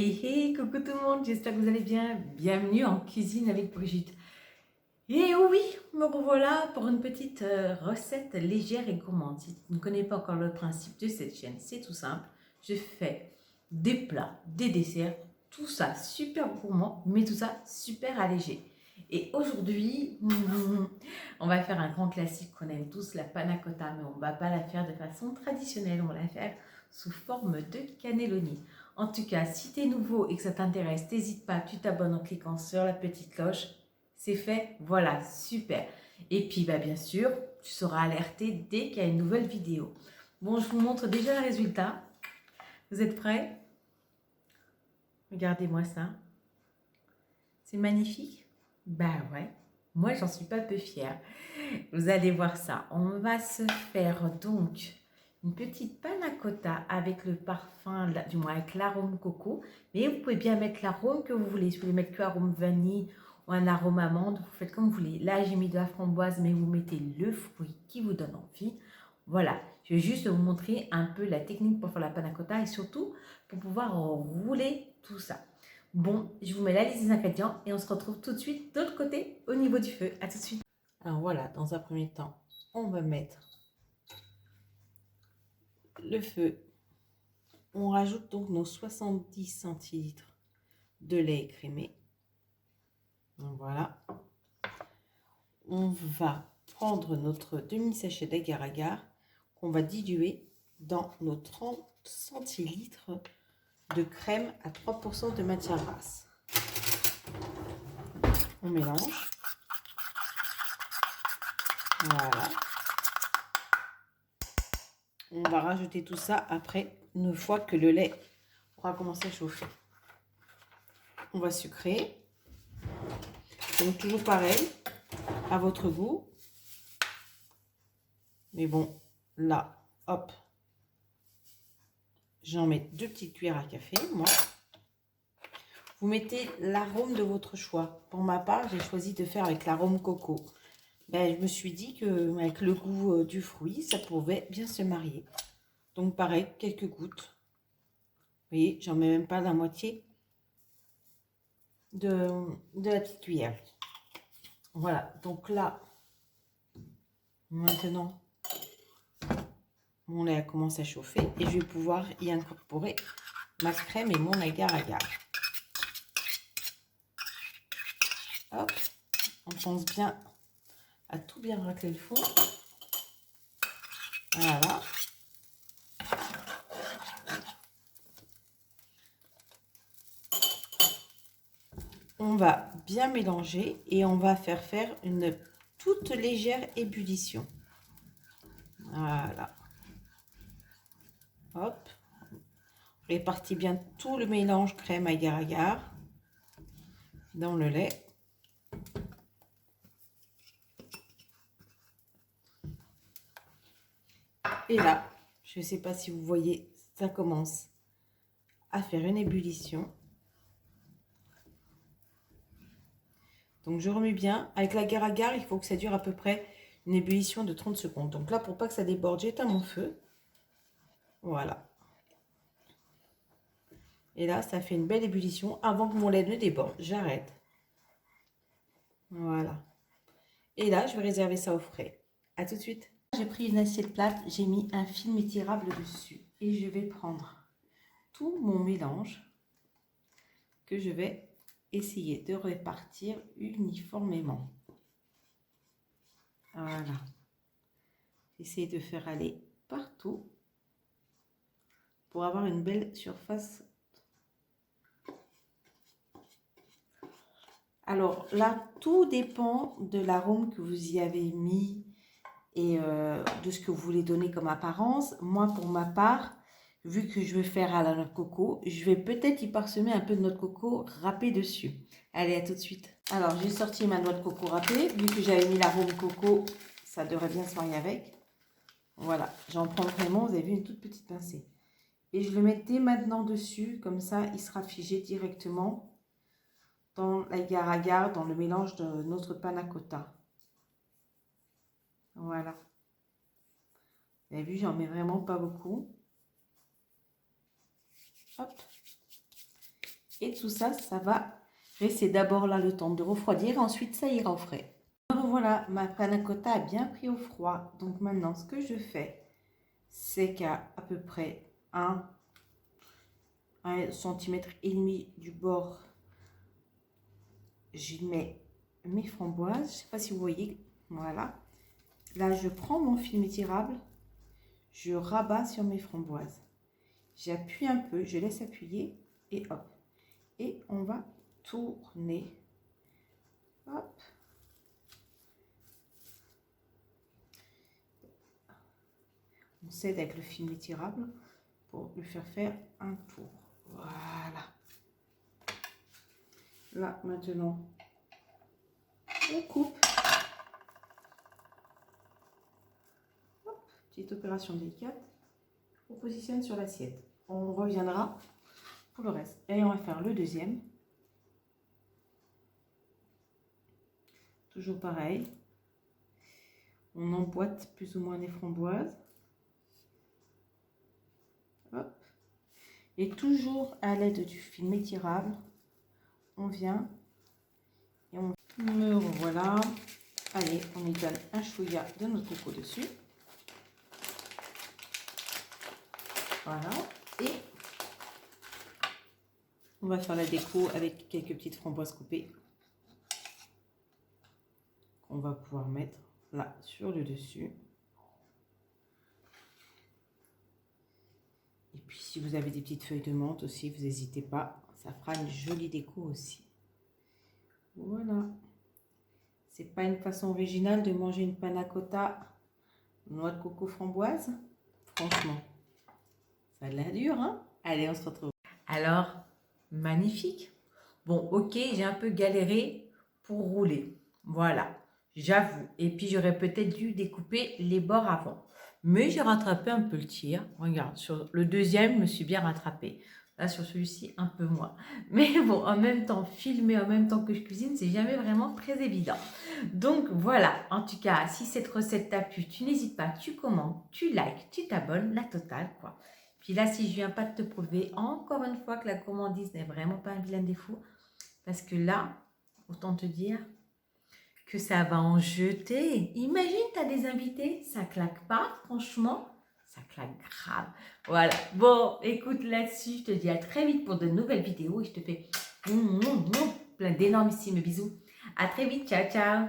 Hey, coucou tout le monde, j'espère que vous allez bien. Bienvenue en cuisine avec Brigitte. Et oui, me revoilà pour une petite recette légère et gourmande. Si tu ne connais pas encore le principe de cette chaîne, c'est tout simple. Je fais des plats, des desserts, tout ça super gourmand, mais tout ça super allégé. Et aujourd'hui, on va faire un grand classique qu'on aime tous, la panna cotta, mais on ne va pas la faire de façon traditionnelle, on va la faire sous forme de cannelloni. En tout cas, si tu es nouveau et que ça t'intéresse, n'hésite pas, tu t'abonnes en cliquant sur la petite cloche. C'est fait, voilà, super. Et puis, bien sûr, tu seras alerté dès qu'il y a une nouvelle vidéo. Bon, je vous montre déjà le résultat. Vous êtes prêts? Regardez-moi ça. C'est magnifique? Bah ouais, moi j'en suis pas peu fière. Vous allez voir ça. On va se faire donc une petite panna cotta avec le parfum, du moins avec l'arôme coco. Mais vous pouvez bien mettre l'arôme que vous voulez. Si vous voulez mettre que arôme vanille ou un arôme amande, vous faites comme vous voulez. Là, j'ai mis de la framboise, mais vous mettez le fruit qui vous donne envie. Voilà, je vais juste vous montrer un peu la technique pour faire la panna cotta et surtout pour pouvoir rouler tout ça. Bon, je vous mets la liste des ingrédients et on se retrouve tout de suite de l'autre côté au niveau du feu. A tout de suite. Alors voilà, dans un premier temps, on va mettre le feu. On rajoute donc nos 70 centilitres de lait écrémé. Donc voilà. On va prendre notre demi-sachet d'agar-agar qu'on va diluer dans nos 30 centilitres de crème à 3% de matière grasse. On mélange. Voilà. On va rajouter tout ça après, une fois que le lait aura commencé à chauffer. On va sucrer. Donc toujours pareil, à votre goût. Mais bon, là, hop, j'en mets 2 petites cuillères à café, moi. Vous mettez l'arôme de votre choix. Pour ma part, j'ai choisi de faire avec l'arôme coco. Je me suis dit qu'avec le goût du fruit, ça pouvait bien se marier. Donc pareil, quelques gouttes. Vous voyez, j'en mets même pas la moitié de la petite cuillère. Voilà, donc là, maintenant, mon lait a commencé à chauffer et je vais pouvoir y incorporer ma crème et mon agar-agar. Hop, on pense bien à tout bien racler le fond. Voilà. On va bien mélanger et on va faire une toute légère ébullition. Voilà. Hop. Répartis bien tout le mélange crème agar-agar dans le lait. Et là, je ne sais pas si vous voyez, ça commence à faire une ébullition. Donc je remets bien. Avec l'agar-agar, il faut que ça dure à peu près une ébullition de 30 secondes. Donc là, pour pas que ça déborde, j'éteins mon feu. Voilà. Et là, ça fait une belle ébullition. Avant que mon lait ne déborde, j'arrête. Voilà. Et là, je vais réserver ça au frais. A tout de suite. J'ai pris une assiette plate, j'ai mis un film étirable dessus. Et je vais prendre tout mon mélange que je vais essayer de répartir uniformément. Voilà. Essayez de faire aller partout pour avoir une belle surface. Alors là, tout dépend de l'arôme que vous y avez mis et de ce que vous voulez donner comme apparence. Moi, pour ma part, vu que je vais faire à la noix de coco, je vais peut-être y parsemer un peu de noix de coco râpée dessus. Allez, à tout de suite. Alors, j'ai sorti ma noix de coco râpée. Vu que j'avais mis l'arôme coco, ça devrait bien se marier avec. Voilà, j'en prends vraiment, vous avez vu, une toute petite pincée. Et je le mets dès maintenant dessus, comme ça, il sera figé directement dans l'agar-agar, dans le mélange de notre panna cotta. Voilà. Vous avez vu, j'en mets vraiment pas beaucoup. Hop. Et tout ça, ça va rester d'abord là le temps de refroidir. Ensuite, ça ira au frais. Alors voilà, ma panna cotta a bien pris au froid. Donc maintenant, ce que je fais, c'est qu'à peu près 1,5 cm du bord, j'y mets mes framboises. Je ne sais pas si vous voyez. Voilà. Là, je prends mon film étirable. Je rabats sur mes framboises. J'appuie un peu, je laisse appuyer et hop. Et on va tourner. Hop. On s'aide avec le film étirable pour lui faire un tour. Voilà. Là, maintenant, on coupe. Hop. Petite opération délicate. On positionne sur l'assiette. On reviendra pour le reste. Et on va faire le deuxième. Toujours pareil. On emboîte plus ou moins les framboises. Hop. Et toujours à l'aide du film étirable, on vient et on me revoilà. Allez, on étale un chouïa de notre coco dessus. Voilà. Et on va faire la déco avec quelques petites framboises coupées. On va pouvoir mettre là sur le dessus. Et puis si vous avez des petites feuilles de menthe aussi, vous n'hésitez pas. Ça fera une jolie déco aussi. Voilà. C'est pas une façon originale de manger une panna cotta noix de coco framboise. Franchement, ça a l'air dur, hein? Allez, on se retrouve. Alors, magnifique. Bon, ok, j'ai un peu galéré pour rouler. Voilà, j'avoue. Et puis, j'aurais peut-être dû découper les bords avant. Mais j'ai rattrapé un peu le tir. Regarde, sur le deuxième, je me suis bien rattrapée. Là, sur celui-ci, un peu moins. Mais bon, en même temps, filmer en même temps que je cuisine, c'est jamais vraiment très évident. Donc voilà, en tout cas, si cette recette t'a plu, tu n'hésites pas, tu commentes, tu likes, tu t'abonnes, la totale, quoi. Puis là, si je viens pas de te prouver, encore une fois, que la gourmandise n'est vraiment pas un vilain défaut, parce que là, autant te dire que ça va en jeter. Imagine, tu as des invités, ça claque pas, franchement, ça claque grave. Voilà, bon, écoute, là-dessus, je te dis à très vite pour de nouvelles vidéos et je te fais plein d'énormissimes bisous. À très vite, ciao, ciao.